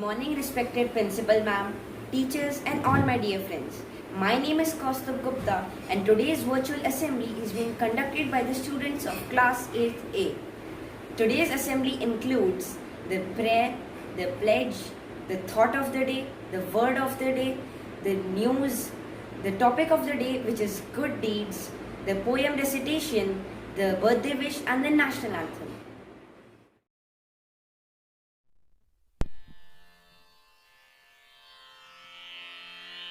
morning, respected principal ma'am, teachers, and all my dear friends. My name is Kaustubh Gupta, and today's virtual assembly is being conducted by the students of class 8th A. Today's assembly includes the prayer, the pledge, the thought of the day, the word of the day, the news, the topic of the day, which is good deeds, the poem recitation, the birthday wish, and the national anthem.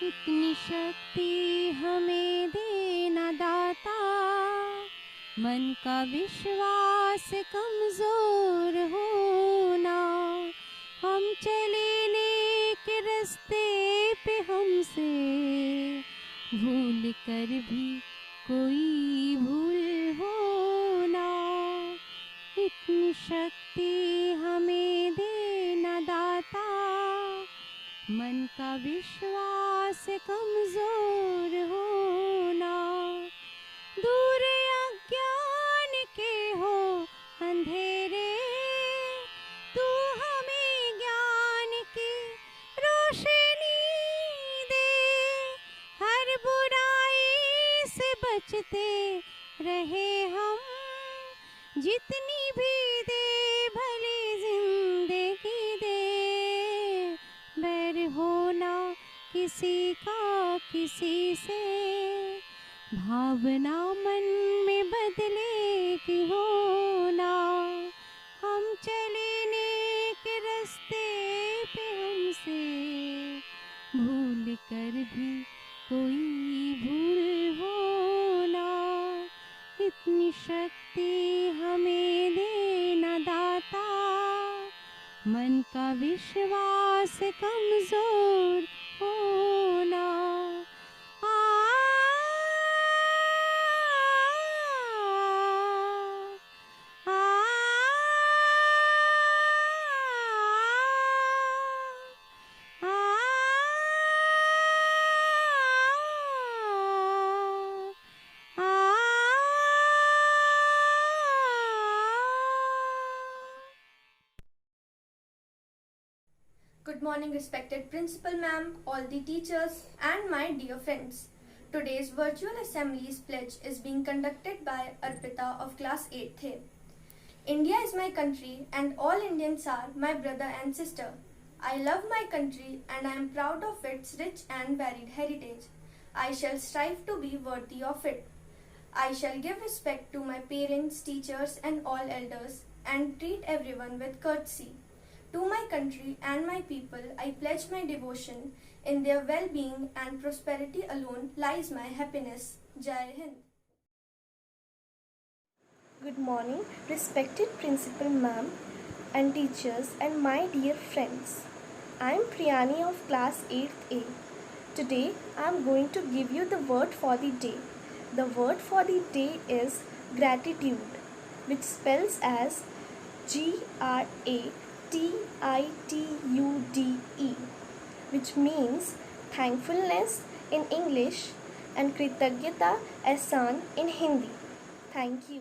इतनी शक्ति हमें देना दाता, मन का विश्वास कमजोर होना, हम चले नेक रास्ते पे हमसे भूल कर भी कोई भूल होना, इतनी शक्ति हमें देना दाता, मन का विश्वास कमजोर होना, दूर अज्ञान के हो अंधेरे, तू हमें ज्ञान की रोशनी दे, हर बुराई से बचते रहे हम, जितनी भी दे भली जिंदगी दे, बैर होना किसी का किसी से, भावना मन में बदले की होना, हम चले नेक रास्ते पे हमसे भूल कर भी कोई भूल होना, इतनी शक्ति हमें देना दाता, मन का विश्वास कमजोर होना, Good morning, respected principal ma'am, all the teachers, and my dear friends. Today's virtual assembly's pledge is being conducted by Arpita of class 8th A. India is my country and all Indians are my brother and sister. I love my country and I am proud of its rich and varied heritage. I shall strive to be worthy of it. I shall give respect to my parents, teachers, and all elders and treat everyone with courtesy. To my country and my people, I pledge my devotion. In their well-being and prosperity alone lies my happiness. Jai Hind. Good morning, respected principal ma'am and teachers and my dear friends. I am Priyani of class 8th A. Today I am going to give you the word for the day. The word for the day is gratitude, which spells as GRATITUDE, which means thankfulness in English and Kritagyata Ehsan in Hindi. Thank you.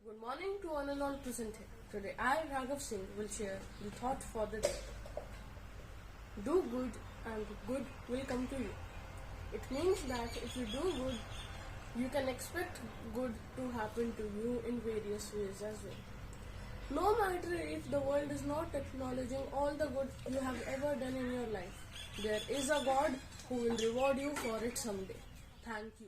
Good morning to one and all present here. Today I, Raghav Singh, will share the thought for the day. Do good and good will come to you. It means that if you do good, you can expect good to happen to you in various ways as well. No matter if the world is not acknowledging all the good you have ever done in your life, there is a God who will reward you for it someday. Thank you.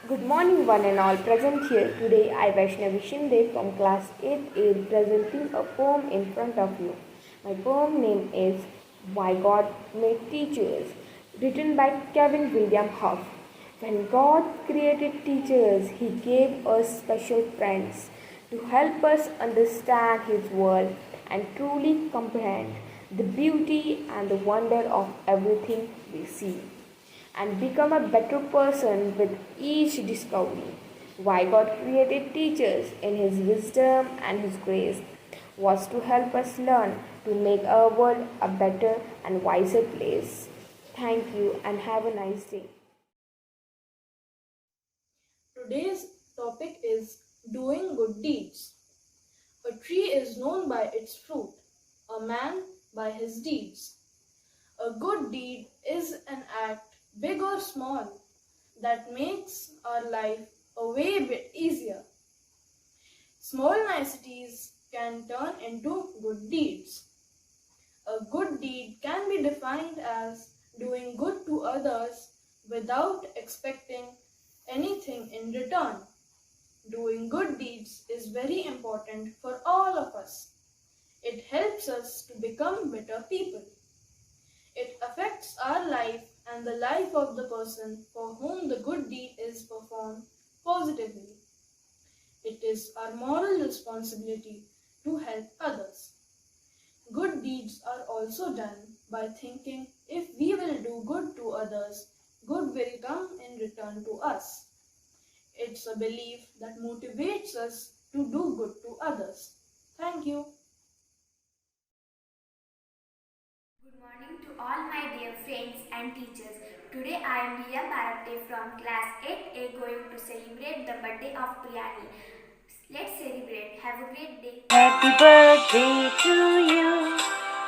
Good morning one and all present here. Today I, Vaishnavi Shinde from class 8th A, presenting a poem in front of you. My poem name is Why God Made Teachers, written by Kevin William Huff. When God created teachers, He gave us special friends to help us understand His world and truly comprehend the beauty and the wonder of everything we see, and become a better person with each discovery. Why God created teachers in His wisdom and His grace was to help us learn to make our world a better and wiser place. Thank you and have a nice day. Today's topic is doing good deeds. A tree is known by its fruit, a man by his deeds. A good deed is an act, big or small, that makes our life a way bit easier. Small niceties can turn into good deeds. A good deed can be defined as doing good to others without expecting anything in return. Doing good deeds is very important for all of us. It helps us to become better people. It affects our life and the life of the person for whom the good deed is performed positively. It is our moral responsibility to help others. Good deeds are also done by thinking if we will do good to others, good will come in return to us. It's a belief that motivates us to do good to others. Thank you. Good morning to all my dear friends and teachers. Today I am Riya Bharate from class 8A going to celebrate the birthday of Priyani. Let's celebrate. Have a great day. Happy birthday to you.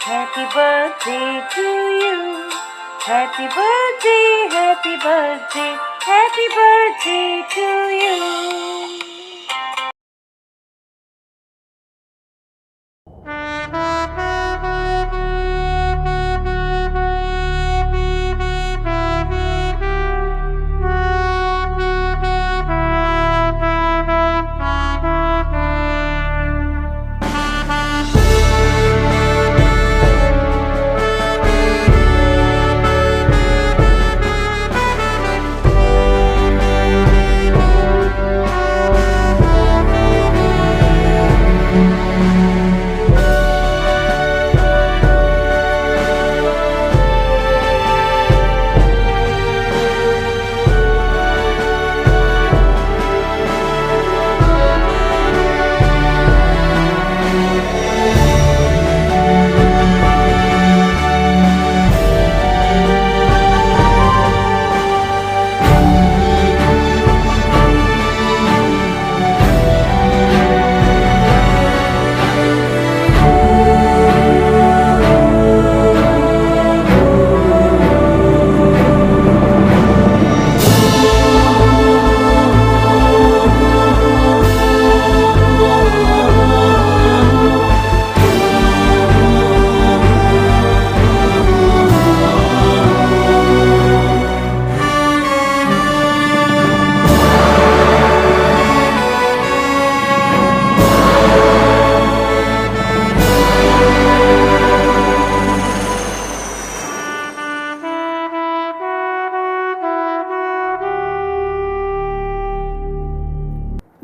Happy birthday to you. Happy birthday, happy birthday, happy birthday to you.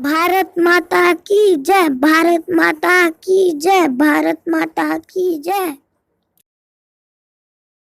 Bharat माता की जय, भारत माता की जय, भारत माता की जय।